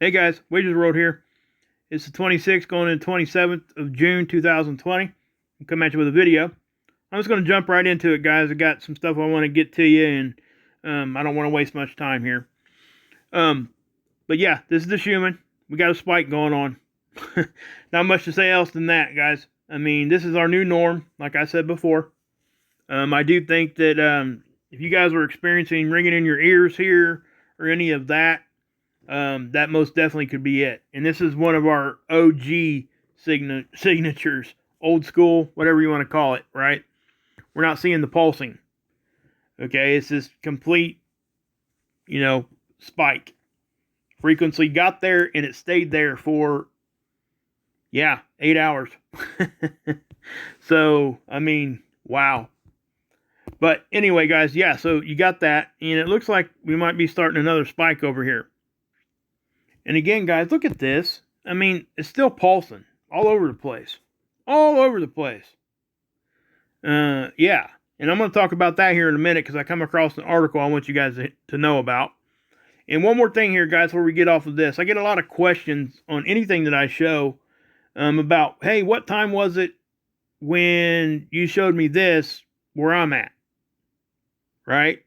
Hey guys, Wages World here. It's the 26th going into 27th of June 2020. I'm coming at you with a video. I'm just going to jump right into it, guys. I got some stuff I want to get to you, and I don't want to waste much time here. But yeah, this is the Schumann. We got a spike going on. Not much to say else than that, guys. I mean, this is our new norm, like I said before. I do think that if you guys were experiencing ringing in your ears here or any of that, that most definitely could be it. And this is one of our OG signatures, old school, whatever you want to call it, right? We're not seeing the pulsing. Okay, it's this complete, spike. Frequency got there and it stayed there for, 8 hours. So, I mean, wow. But anyway, guys, so you got that, and it looks like we might be starting another spike over here. And again, guys, look at this. I mean, it's still pulsing all over the place. All over the place. Yeah. And I'm going to talk about that here in a minute because I come across an article I want you guys to know about. And one more thing here, guys, before we get off of this. I get a lot of questions on anything that I show about, hey, what time was it when you showed me this where I'm at? Right?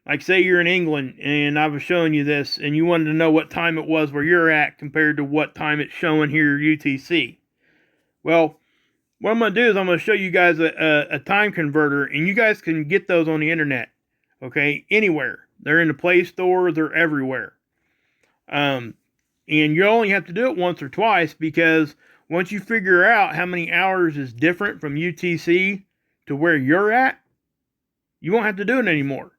Like, say you're in England and I was showing you this and you wanted to know what time it was where you're at compared to what time it's showing here UTC. Well, what I'm going to do is I'm going to show you guys a time converter, and you guys can get those on the internet. Okay? Anywhere. They're in the Play Store. They're everywhere. And you only have to do it once or twice, because once you figure out how many hours is different from UTC to where you're at, you won't have to do it anymore.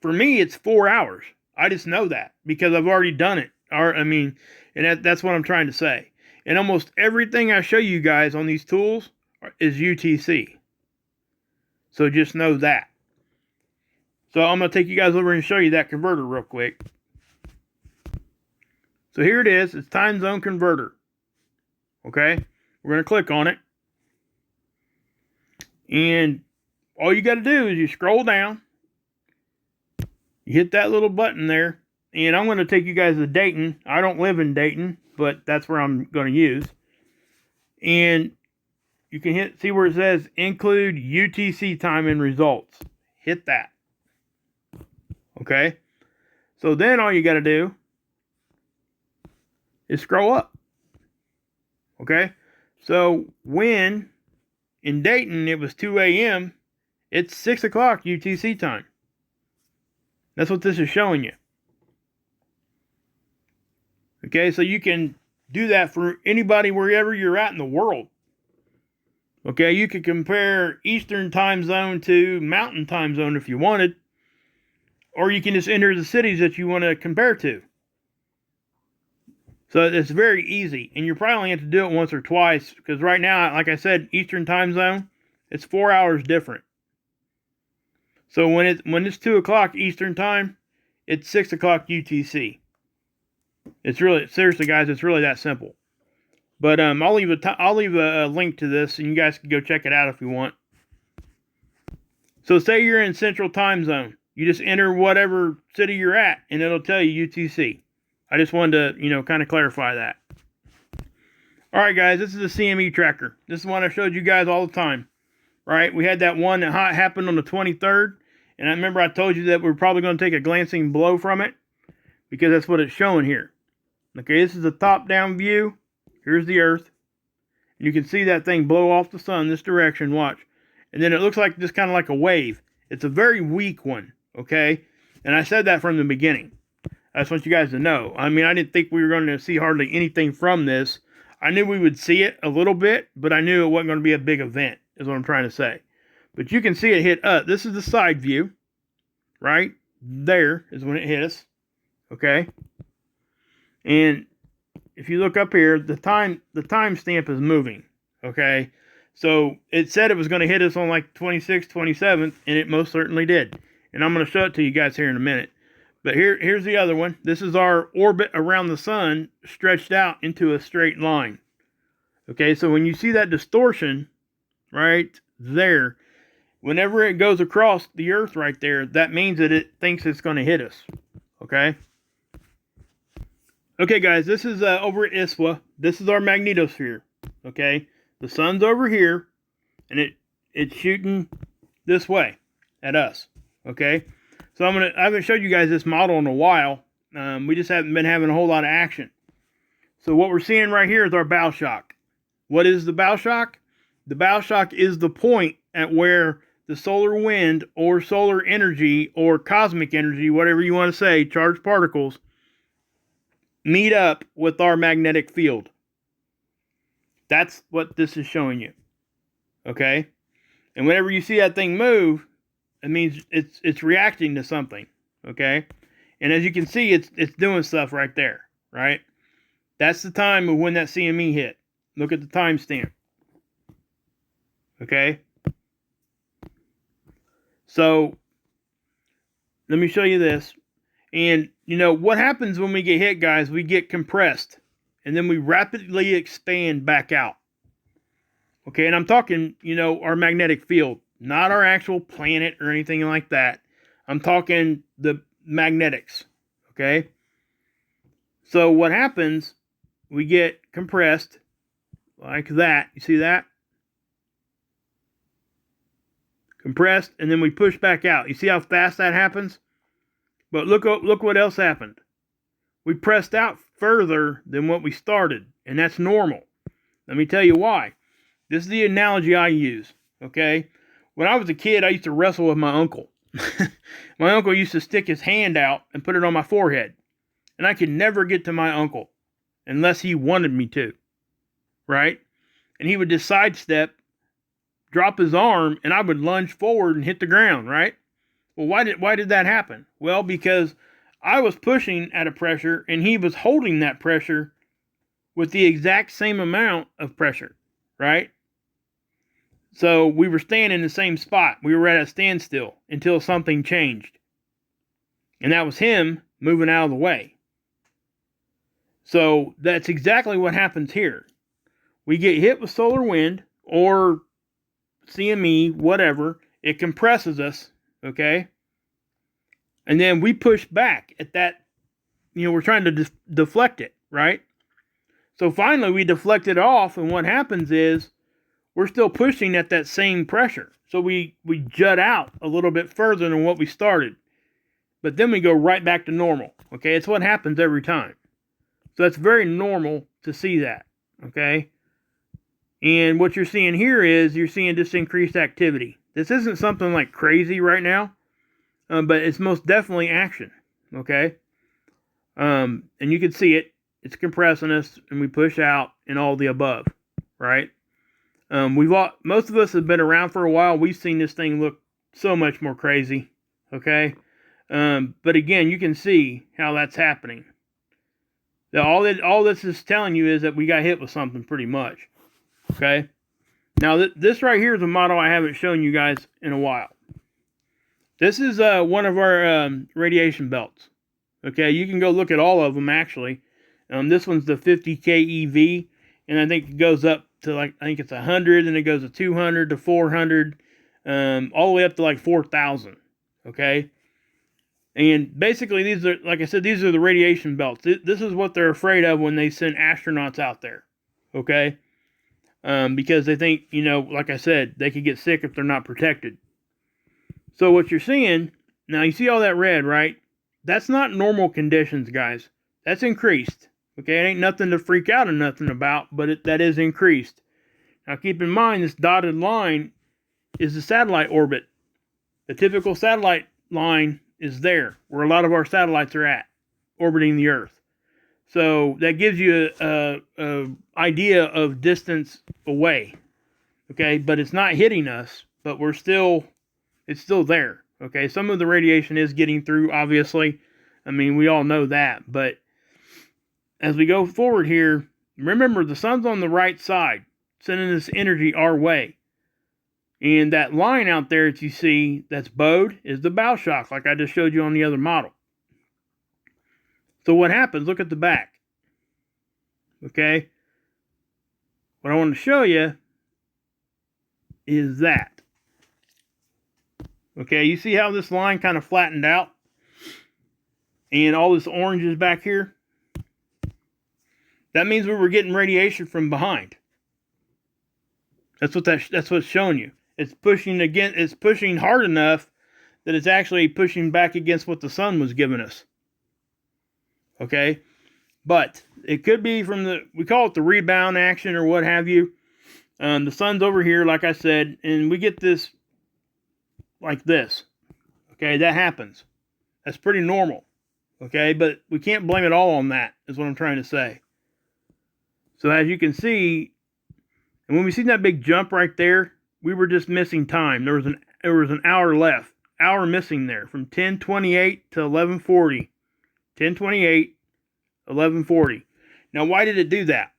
For me, it's 4 hours. I just know that because I've already done it. And that's what I'm trying to say. And almost everything I show you guys on these tools is UTC. So just know that. So I'm going to take you guys over and show you that converter real quick. So here it is. It's time zone converter. Okay? We're going to click on it. And all you got to do is you scroll down. You hit that little button there, and I'm going to take you guys to Dayton. I don't live in Dayton, but that's where I'm going to use. And you can see where it says include UTC time and results. Hit that. Okay? So then all you got to do is scroll up. Okay? So when in Dayton it was 2 a.m., it's 6 o'clock UTC time. That's what this is showing you. Okay, so you can do that for anybody wherever you're at in the world. Okay, you can compare Eastern time zone to Mountain time zone if you wanted. Or you can just enter the cities that you want to compare to. So it's very easy. And you probably only have to do it once or twice, because right now, like I said, Eastern time zone, it's 4 hours different. So when it's 2 o'clock Eastern time, it's 6 o'clock UTC. It's really, seriously guys, it's really that simple. But I'll leave a link to this, and you guys can go check it out if you want. So say you're in Central time zone. You just enter whatever city you're at, and it'll tell you UTC. I just wanted to, kind of clarify that. All right, guys, this is a CME tracker. This is one I showed you guys all the time. Right? We had that one that happened on the 23rd. And I remember I told you that we're probably going to take a glancing blow from it, because that's what it's showing here. Okay, this is a top-down view. Here's the Earth. And you can see that thing blow off the sun this direction. Watch. And then it looks like just kind of like a wave. It's a very weak one. Okay? And I said that from the beginning. I just want you guys to know. I mean, I didn't think we were going to see hardly anything from this. I knew we would see it a little bit, but I knew it wasn't going to be a big event, is what I'm trying to say. But you can see it hit up. This is the side view. Right? There is when it hit us. Okay? And if you look up here, the time stamp is moving. Okay? So it said it was going to hit us on like 26th, 27th, and it most certainly did. And I'm going to show it to you guys here in a minute. But here's the other one. This is our orbit around the sun stretched out into a straight line. Okay, so when you see that distortion right there, whenever it goes across the Earth right there, that means that it thinks it's going to hit us. Okay? Okay, guys, this is over at ISWA. This is our magnetosphere. Okay, the sun's over here, and it's shooting this way at us. Okay, so I haven't showed you guys this model in a while. We just haven't been having a whole lot of action. So what we're seeing right here is our bow shock. What is the bow shock? The bow shock is the point at where the solar wind or solar energy or cosmic energy, whatever you want to say, charged particles, meet up with our magnetic field. That's what this is showing you. Okay? And whenever you see that thing move, it means it's reacting to something. Okay? And as you can see, it's doing stuff right there. Right? That's the time of when that CME hit. Look at the timestamp. Okay? So, let me show you this. And, you know, what happens when we get hit, guys? We get compressed. And then we rapidly expand back out. Okay, and I'm talking, you know, our magnetic field. Not our actual planet or anything like that. I'm talking the magnetics. Okay? So, what happens, we get compressed like that. You see that? Compressed, and then we push back out. You see how fast that happens? But look what else happened. We pressed out further than what we started, and that's normal. Let me tell you why. This is the analogy I use, okay? When I was a kid, I used to wrestle with my uncle. My uncle used to stick his hand out and put it on my forehead, and I could never get to my uncle unless he wanted me to, right? And he would just sidestep, drop his arm, and I would lunge forward and hit the ground, right? Well, why did that happen? Well, because I was pushing at a pressure, and he was holding that pressure with the exact same amount of pressure, right? So we were staying in the same spot. We were at a standstill until something changed. And that was him moving out of the way. So that's exactly what happens here. We get hit with solar wind or CME, whatever. It compresses us, okay? And then we push back at that, you know, we're trying to deflect it, right? So finally we deflect it off, and what happens is we're still pushing at that same pressure. So we jut out a little bit further than what we started. But then we go right back to normal, okay? It's what happens every time. So that's very normal to see that, okay? And what you're seeing here is you're seeing just increased activity. This isn't something like crazy right now, but it's most definitely action, okay? And you can see it. It's compressing us, and we push out, and all the above, right? Most of us have been around for a while. We've seen this thing look so much more crazy, okay? But again, you can see how that's happening. All this is telling you is that we got hit with something pretty much. Okay, now this right here is a model I haven't shown you guys in a while. This is one of our radiation belts. Okay, you can go look at all of them actually. This one's the 50 keV, and I think it goes up to I think it's 100, and it goes to 200 to 400, all the way up to like 4,000. Okay, and basically these are, like I said, these are the radiation belts. This is what they're afraid of when they send astronauts out there. Okay. Because they think, you know, like I said, they could get sick if they're not protected. So what you're seeing, now you see all that red, right? That's not normal conditions, guys. That's increased. Okay, it ain't nothing to freak out or nothing about, but that is increased. Now keep in mind, this dotted line is the satellite orbit. The typical satellite line is there, where a lot of our satellites are at, orbiting the Earth. So that gives you a idea of distance away, okay? But it's not hitting us, but it's still there, okay? Some of the radiation is getting through, obviously. I mean, we all know that. But as we go forward here, remember the sun's on the right side, sending this energy our way. And that line out there that you see that's bowed is the bow shock, like I just showed you on the other model. So what happens, look at the back, okay? What I want to show you is that. Okay, you see how this line kind of flattened out? And all this orange is back here? That means we were getting radiation from behind. That's what's showing you. It's pushing hard enough that it's actually pushing back against what the sun was giving us. Okay? But it could be from we call it the rebound action or what have you. The sun's over here, like I said, and we get this like this. Okay, that happens. That's pretty normal. Okay, but we can't blame it all on that, is what I'm trying to say. So as you can see, and when we see that big jump right there, we were just missing time. There was an hour left. Hour missing there from 10:28 to 11:40. 10:28, 11:40. Now, why did it do that?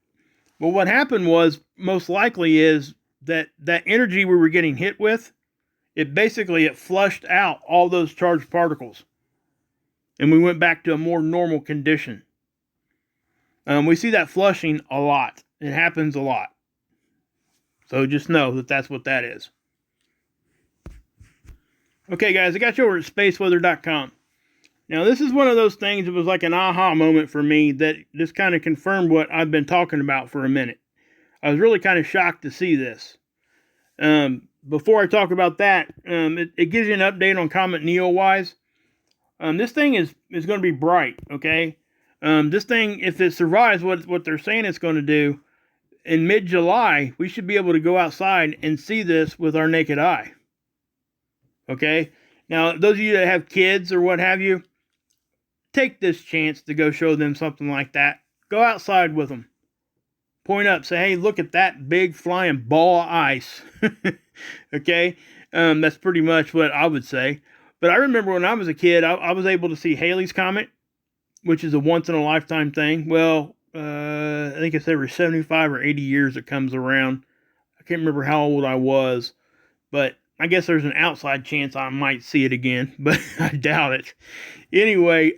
Well, what happened was, most likely, is that energy we were getting hit with, it flushed out all those charged particles. And we went back to a more normal condition. We see that flushing a lot. It happens a lot. So just know that that's what that is. Okay, guys, I got you over at spaceweather.com. Now, this is one of those things that was like an aha moment for me that just kind of confirmed what I've been talking about for a minute. I was really kind of shocked to see this. Before I talk about that, it gives you an update on Comet NEOWISE. This thing is going to be bright, okay? This thing, if it survives what they're saying it's going to do, in mid-July, we should be able to go outside and see this with our naked eye. Okay? Now, those of you that have kids or what have you, take this chance to go show them something like that. Go outside with them. Point up, say, hey, look at that big flying ball of ice. Okay? That's pretty much what I would say. But I remember when I was a kid, I was able to see Halley's Comet, which is a once-in-a-lifetime thing. Well, I think it's every 75 or 80 years it comes around. I can't remember how old I was, but I guess there's an outside chance I might see it again, but I doubt it. Anyway,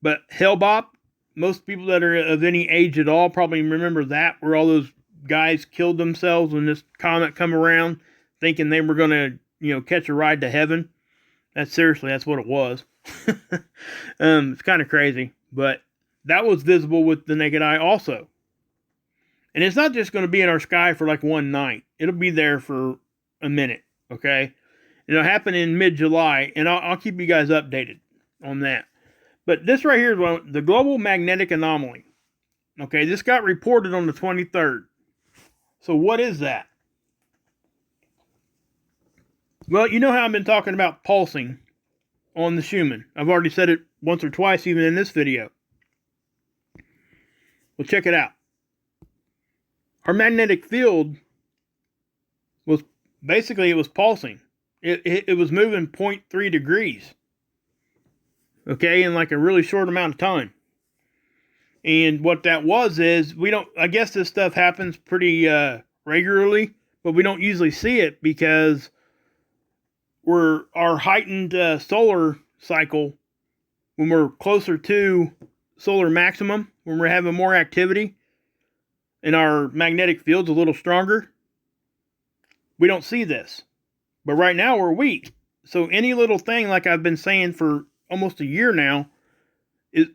but Hellbop, most people that are of any age at all probably remember that, where all those guys killed themselves when this comet come around, thinking they were going to, catch a ride to heaven. That's what it was. It's kind of crazy, but that was visible with the naked eye also. And it's not just going to be in our sky for like one night. It'll be there for a minute, okay? It'll happen in mid-July, and I'll keep you guys updated on that. But this right here is the global magnetic anomaly. Okay, this got reported on the 23rd. So what is that? Well, you know how I've been talking about pulsing on the Schumann. I've already said it once or twice, even in this video. Well, check it out. Our magnetic field was basically, it was pulsing. It was moving 0.3 degrees. Okay, in like a really short amount of time. And what that was is, I guess this stuff happens pretty regularly, but we don't usually see it because our heightened solar cycle, when we're closer to solar maximum, when we're having more activity and our magnetic field's a little stronger, we don't see this. But right now we're weak. So any little thing, like I've been saying for almost a year now,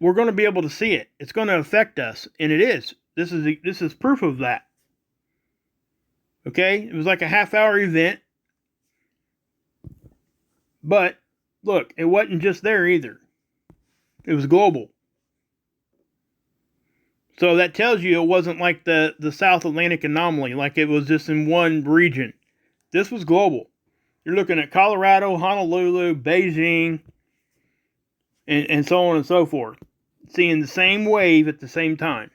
we're going to be able to see it. It's going to affect us, and it is. This is proof of that. Okay, it was like a half-hour event, but look, it wasn't just there either. It was global. So that tells you it wasn't like the South Atlantic anomaly, like it was just in one region. This was global. You're looking at Colorado, Honolulu, Beijing, and so on and so forth. Seeing the same wave at the same time.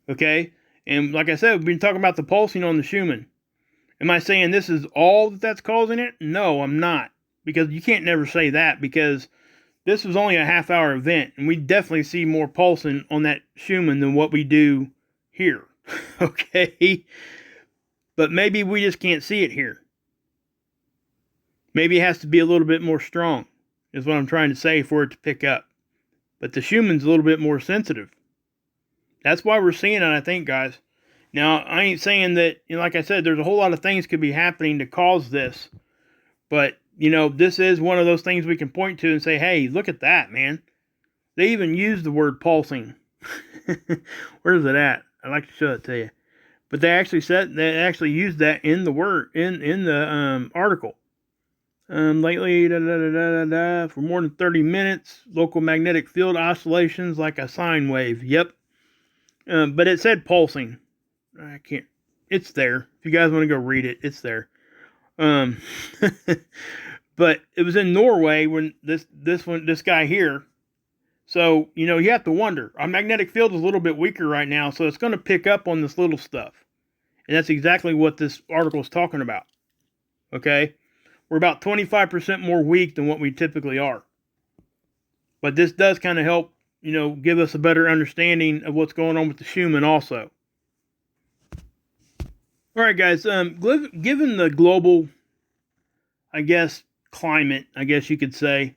Okay? And like I said, we've been talking about the pulsing on the Schumann. Am I saying this is all that's causing it? No, I'm not. Because you can't never say that, because this was only a half-hour event, and we definitely see more pulsing on that Schumann than what we do here. Okay? But maybe we just can't see it here. Maybe it has to be a little bit more strong, is what I'm trying to say, for it to pick up. But the Schumann's a little bit more sensitive. That's why we're seeing it, I think, guys. Now, I ain't saying that, like I said, there's a whole lot of things could be happening to cause this. But, this is one of those things we can point to and say, hey, look at that, man. They even use the word pulsing. Where's it at? I'd like to show it to you. But they actually used that in the word in the article. Lately, for more than 30 minutes, local magnetic field oscillations like a sine wave. Yep. But it said pulsing. I can't. It's there. If you guys want to go read it, it's there. But it was in Norway when this guy here. So, you know, you have to wonder. Our magnetic field is a little bit weaker right now, so it's going to pick up on this little stuff. And that's exactly what this article is talking about. Okay? We're about 25% more weak than what we typically are. But this does kind of help, you know, give us a better understanding of what's going on with the Schumann also. All right, guys. Given the global, I guess, climate, I guess you could say,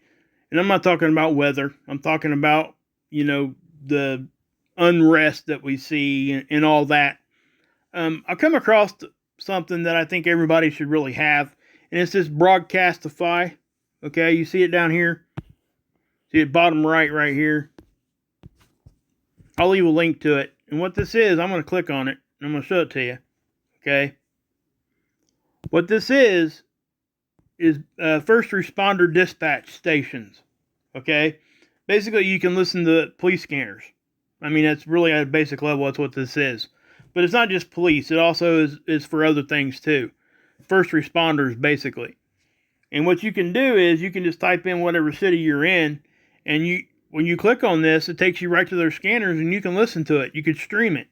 and I'm not talking about weather. I'm talking about, you know, the unrest that we see and all that. I come across something that I think everybody should really have, and it's this Broadcastify. Okay, you see it down here? See it bottom right here? I'll leave a link to it. And what this is, I'm going to click on it, and I'm going to show it to you. Okay? What this is first responder dispatch stations. Okay? Basically, you can listen to police scanners. I mean, that's really at a basic level, that's what this is. But it's not just police. It also is for other things, too. First responders, basically. And what you can do is you can just type in whatever city you're in, and when you click on this, it takes you right to their scanners, and you can listen to it. You can stream it.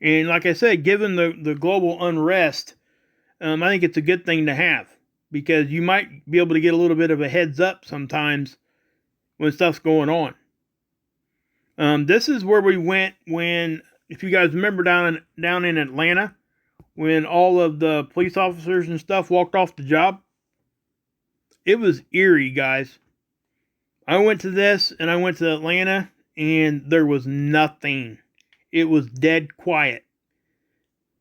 And like I said, given the global unrest, I think it's a good thing to have, because you might be able to get a little bit of a heads up sometimes when stuff's going on. This is where we went when, if you guys remember down in Atlanta, when all of the police officers and stuff walked off the job. It was eerie, guys. I went to this, and I went to Atlanta, and there was nothing. It was dead quiet.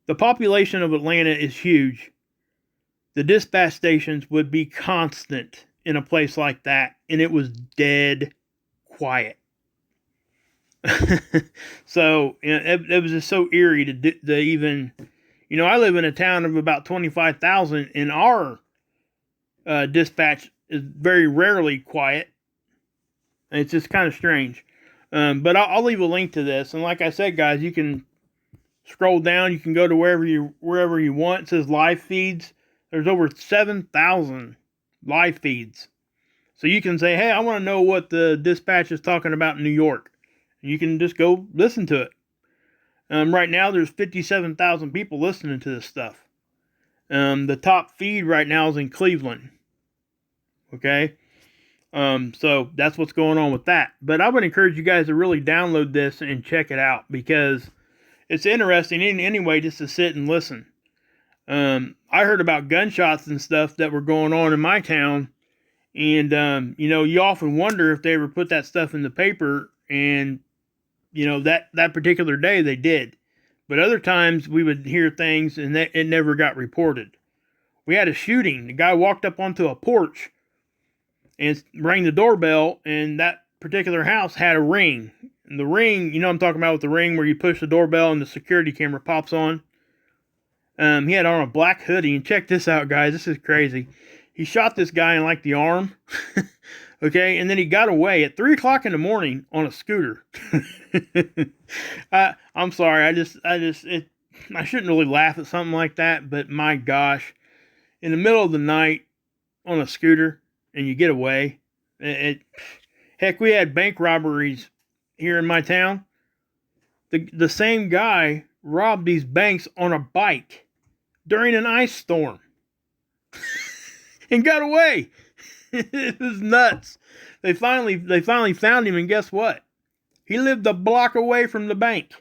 The population of Atlanta is huge. The dispatch stations would be constant in a place like that, and it was dead quiet. So, you know, it was just so eerie to even, you know, I live in a town of about 25,000, and our dispatch is very rarely quiet. And it's just kind of strange. But I'll leave a link to this. And like I said, guys, you can scroll down. You can go to wherever you want. It says live feeds. There's over 7,000 live feeds. So you can say, hey, I want to know what the dispatch is talking about in New York. And you can just go listen to it. Right now, there's 57,000 people listening to this stuff. The top feed right now is in Cleveland. Okay? So that's what's going on with that. But I would encourage you guys to really download this and check it out, because it's interesting anyway just to sit and listen. I heard about gunshots and stuff that were going on in my town, and you know, you often wonder if they ever put that stuff in the paper, and you know, that particular day they did. But other times we would hear things and it never got reported. We had a shooting. The guy walked up onto a porch and rang the doorbell, and that particular house had a ring. And the ring, you know what I'm talking about, with the ring where you push the doorbell and the security camera pops on. He had on a black hoodie, and check this out, guys. This is crazy. He shot this guy in like the arm. Okay, and then he got away at 3 o'clock in the morning on a scooter. I'm sorry, I shouldn't really laugh at something like that, but my gosh, in the middle of the night on a scooter, and you get away. Heck, we had bank robberies here in my town. The same guy robbed these banks on a bike during an ice storm and got away. It was nuts. They finally found him, and guess what? He lived a block away from the bank.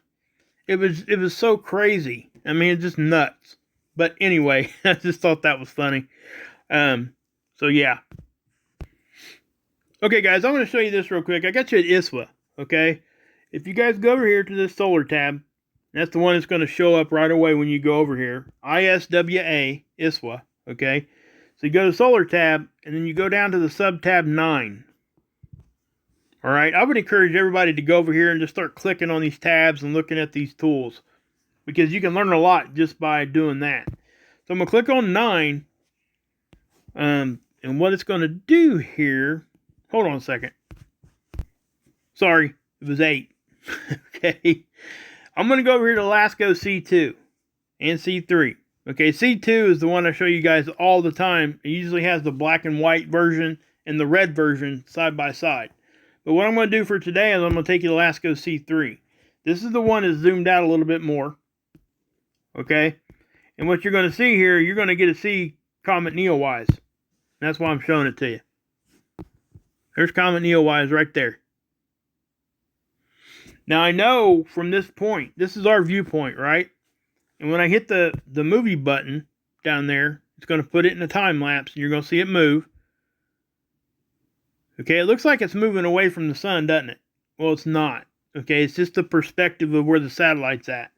It was so crazy. I mean, it's just nuts. But anyway, I just thought that was funny. So yeah. Okay, guys, I'm going to show you this real quick. I got you at ISWA, okay? If you guys go over here to this solar tab, that's the one that's going to show up right away when you go over here. ISWA, ISWA, okay? So you go to solar tab, and then you go down to the sub tab 9. All right, I would encourage everybody to go over here and just start clicking on these tabs and looking at these tools, because you can learn a lot just by doing that. So I'm going to click on 9. And what it's going to do here, hold on a second. Sorry, it was 8. Okay. I'm going to go over here to LASCO C2 and C3. Okay, C2 is the one I show you guys all the time. It usually has the black and white version and the red version side by side. But what I'm going to do for today is I'm going to take you to LASCO C3. This is the one that's zoomed out a little bit more. Okay. And what you're going to see here, you're going to get to see Comet NEOWISE. That's why I'm showing it to you. There's Comet NEOWISE right there. Now I know from this point, this is our viewpoint, right? And when I hit the movie button down there, it's going to put it in a time lapse and you're going to see it move. Okay, it looks like it's moving away from the sun, doesn't it? Well, it's not. Okay, it's just the perspective of where the satellite's at.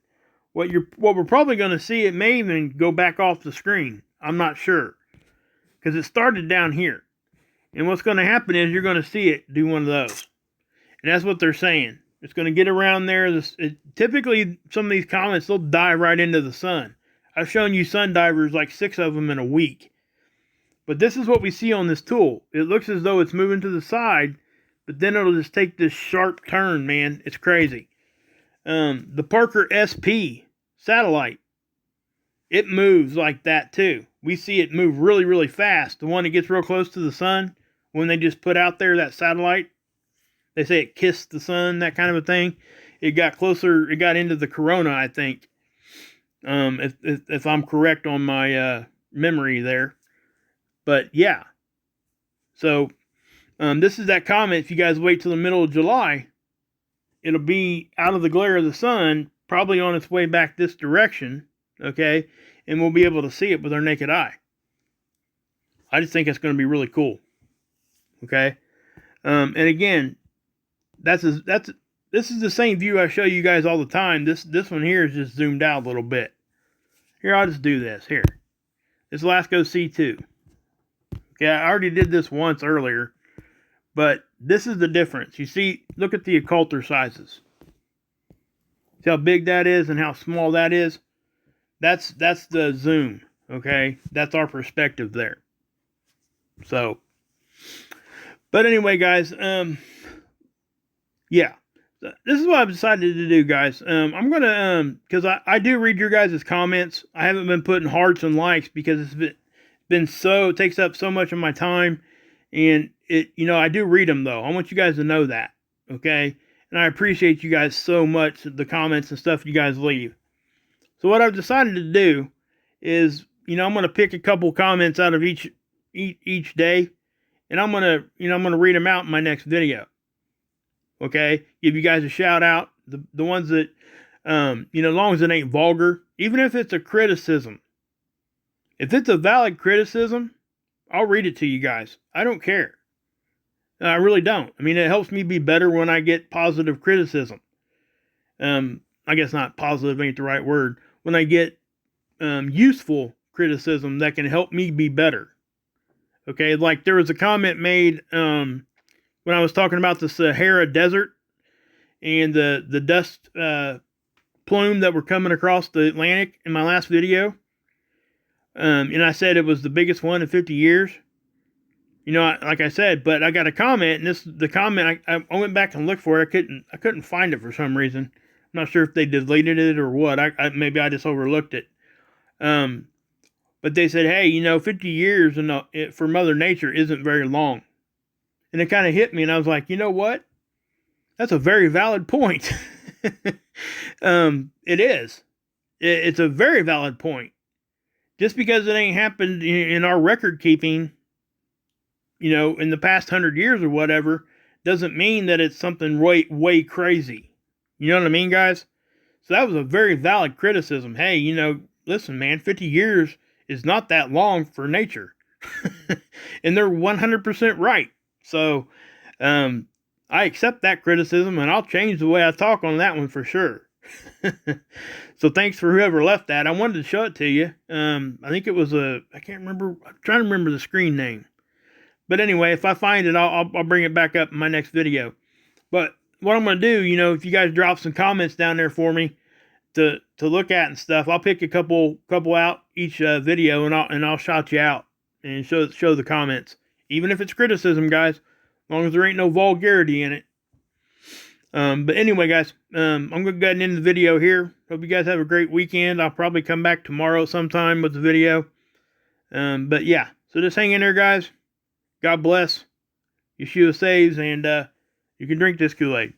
What we're probably going to see, it may even go back off the screen. I'm not sure. Because it started down here. And what's going to happen is you're going to see it do one of those. And that's what they're saying. It's going to get around there. Typically, some of these comets, they'll dive right into the sun. I've shown you sun divers, like 6 of them in a week. But this is what we see on this tool. It looks as though it's moving to the side, but then it'll just take this sharp turn, man. It's crazy. The Parker SP satellite, it moves like that too. We see it move really, really fast. The one that gets real close to the sun, when they just put out there that satellite, they say it kissed the sun, that kind of a thing. It got closer, it got into the corona, I think. If I'm correct on my memory there. But yeah. So this is that comet. If you guys wait till the middle of July, it'll be out of the glare of the sun, probably on its way back this direction. Okay. And we'll be able to see it with our naked eye. I just think it's going to be really cool. Okay. And again, this is the same view I show you guys all the time. This one here is just zoomed out a little bit. Here, I'll just do this. Here. This LASCO C2. Okay, I already did this once earlier. But this is the difference. You see, look at the occulter sizes. See how big that is and how small that is? That's the zoom, okay? That's our perspective there. So, but anyway, guys, yeah. This is what I've decided to do, guys. I'm going to, because I do read your guys' comments. I haven't been putting hearts and likes because it takes up so much of my time. And I do read them though. I want you guys to know that, okay? And I appreciate you guys so much, the comments and stuff you guys leave. So what I've decided to do is, I'm going to pick a couple comments out of each day, and I'm going to read them out in my next video. Okay? Give you guys a shout out. The ones that, as long as it ain't vulgar, even if it's a criticism. If it's a valid criticism, I'll read it to you guys. I don't care. I really don't. I mean, it helps me be better when I get positive criticism. I guess not positive ain't the right word. When I get useful criticism that can help me be better. Okay, like there was a comment made when I was talking about the Sahara Desert and the dust plume that were coming across the Atlantic in my last video. And I said it was the biggest one in 50 years. Like I said, but I got a comment, and the comment, I went back and looked for it. I couldn't find it for some reason. I'm not sure if they deleted it or what. Maybe I just overlooked it. But they said, hey, 50 years for Mother Nature isn't very long. And it kind of hit me, and I was like, you know what? That's a very valid point. It is. It's a very valid point. Just because it ain't happened in our record keeping, in the past 100 years or whatever, doesn't mean that it's something way crazy. You know what I mean, guys? So that was a very valid criticism. Hey, listen, man, 50 years is not that long for nature. And they're 100% right. So, I accept that criticism, and I'll change the way I talk on that one for sure. So thanks for whoever left that. I wanted to show it to you. I think it was I can't remember. I'm trying to remember the screen name. But anyway, if I find it, I'll bring it back up in my next video. But what I'm going to do, you know, if you guys drop some comments down there for me to look at and stuff, I'll pick a couple out each video, and I'll shout you out and show the comments, even if it's criticism, guys, as long as there ain't no vulgarity in it. But anyway, guys, I'm going to go ahead and end the video here. Hope you guys have a great weekend. I'll probably come back tomorrow sometime with the video. But yeah, so just hang in there, guys. God bless. Yeshua saves, and you can drink this Kool-Aid.